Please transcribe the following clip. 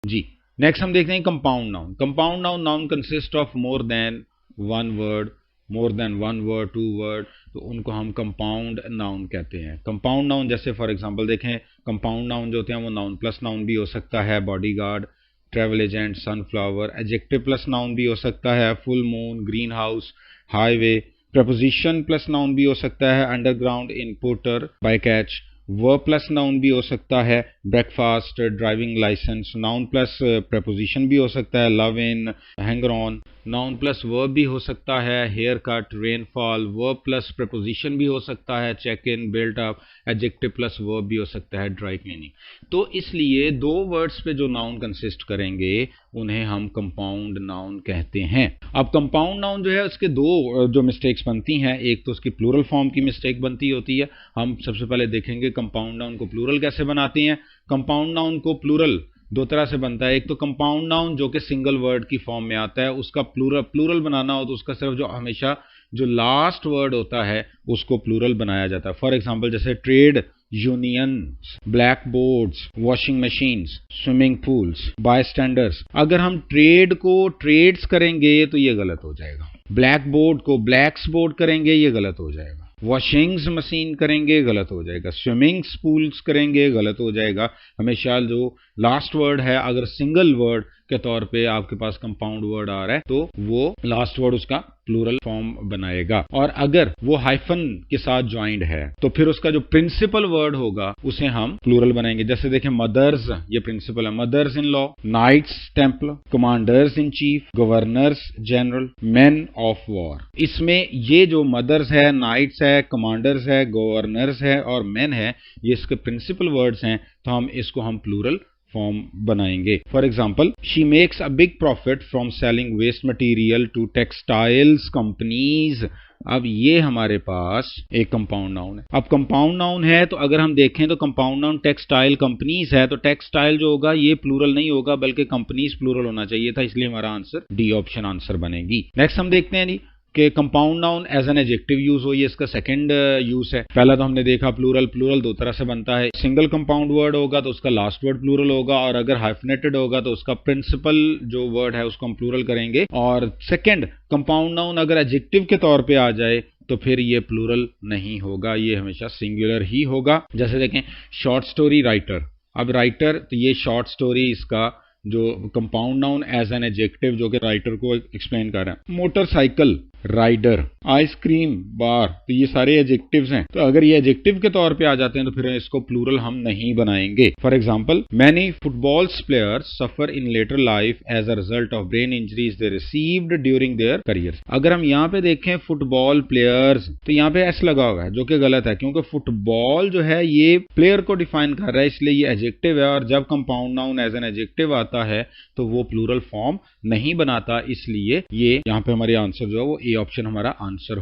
जी। Next हम देखते हैं compound noun. Compound noun, noun consist of more than one word, more than one word, two word, तो उनको हम कंपाउंड नाउन कहते हैं। कंपाउंड नाउन जैसे फॉर एग्जांपल देखें, कंपाउंड नाउन जो होते हैं वो नाउन प्लस नाउन भी हो सकता है, bodyguard, travel agent, sunflower. Adjective plus noun भी हो सकता है, full moon, green house, highway. Preposition plus noun भी हो सकता है, underground, inputter, by catch. Verb plus noun भी हो सकता है, breakfast, driving licence. Noun plus preposition भी हो सकता है, love in, hanger on. Noun plus verb भी हो सकता है, hair cut, rainfall. Verb plus preposition भी हो सकता है, check in, built up. Adjective plus verb भी हो सकता है, ड्राई क्लीनिंग। तो इसलिए दो वर्ड्स पे जो नाउन कंसिस्ट करेंगे उन्हें हम कंपाउंड नाउन कहते हैं। अब कंपाउंड नाउन जो है उसके दो जो मिस्टेक्स बनती हैं, एक तो उसकी प्लूरल फॉर्म की मिस्टेक बनती होती है। हम सबसे पहले देखेंगे कंपाउंड नाउन को प्लूरल कैसे बनाते हैं। कंपाउंड नाउन को प्लूरल दो तरह से बनता है। एक तो कंपाउंड नाउन जो कि सिंगल वर्ड की फॉर्म में आता है, उसका प्लूरल बनाना हो तो उसका सिर्फ जो हमेशा जो लास्ट वर्ड होता है उसको प्लूरल बनाया जाता है। फॉर एग्जांपल जैसे trade unions, blackboards, washing machines, swimming pools, bystanders. अगर हम ट्रेड को ट्रेड्स करेंगे तो ये गलत हो जाएगा। ब्लैक बोर्ड को ब्लैक्स बोर्ड करेंगे ये गलत हो जाएगा। वॉशिंग्स मशीन करेंगे गलत हो जाएगा। स्विमिंग पूल्स करेंगे गलत हो जाएगा। हमेशा जो लास्ट वर्ड है अगर सिंगल वर्ड के तौर पे आपके पास कंपाउंड वर्ड आ रहा है तो वो लास्ट वर्ड उसका प्लूरल फॉर्म बनाएगा। और अगर वो हाइफन के साथ ज्वाइंड है तो फिर उसका जो प्रिंसिपल वर्ड होगा उसे हम प्लूरल बनाएंगे। जैसे देखें मदर्स, ये प्रिंसिपल है, mothers in law, knights temple, commanders in chief, governors general, men of war. इसमें ये जो मदर्स है, नाइट्स है, कमांडर्स है, गवर्नर्स है और मेन है, ये इसके प्रिंसिपल वर्ड्स हैं, तो हम इसको हम प्लूरल फॉर्म बनाएंगे। For example, she makes a big profit from selling waste material to textiles companies. अब ये हमारे पास एक कंपाउंड नाउन है। अब कंपाउंड नाउन है तो अगर हम देखें तो कंपाउंड नाउन टेक्सटाइल कंपनीज है, तो टेक्सटाइल जो होगा ये प्लूरल नहीं होगा बल्कि कंपनीज प्लूरल होना चाहिए था, इसलिए हमारा आंसर डी ऑप्शन आंसर बनेगी। नेक्स्ट हम देखते हैं जी कि compound noun as an adjective use हो, ये इसका सेकंड यूज है। पहला तो हमने देखा प्लूरल, प्लूरल दो तरह से बनता है। सिंगल कंपाउंड वर्ड होगा तो उसका लास्ट वर्ड प्लूरल होगा, और अगर हाइफनेटेड होगा तो उसका प्रिंसिपल जो वर्ड है उसको हम प्लूरल करेंगे। और सेकंड, कंपाउंड नाउन अगर एडजेक्टिव के तौर पे आ जाए तो फिर ये प्लूरल नहीं होगा, ये हमेशा सिंगुलर ही होगा। जैसे देखें शॉर्ट स्टोरी राइटर, अब राइटर तो ये शॉर्ट स्टोरी इसका जो compound noun as an adjective जो कि राइटर को एक्सप्लेन कर रहा है। मोटरसाइकिल राइडर, आइसक्रीम बार, तो ये सारे एडजेक्टिव्स हैं। तो अगर ये एडजेक्टिव के तौर पे आ जाते हैं तो फिर इसको प्लूरल हम नहीं बनाएंगे। For example, many footballs players suffer in later life as a result of brain injuries they received during their career. अगर हम यहाँ पे देखें फुटबॉल प्लेयर्स, तो यहाँ पे एस लगा हुआ है जो कि गलत है, क्योंकि फुटबॉल जो है ये प्लेयर को डिफाइन कर रहा है, इसलिए ये एडजेक्टिव है। और जब compound noun as an adjective आता है तो वो प्लूरल फॉर्म नहीं बनाता, इसलिए ये यहाँ पे हमारे आंसर जो है वो ए ऑप्शन हमारा आंसर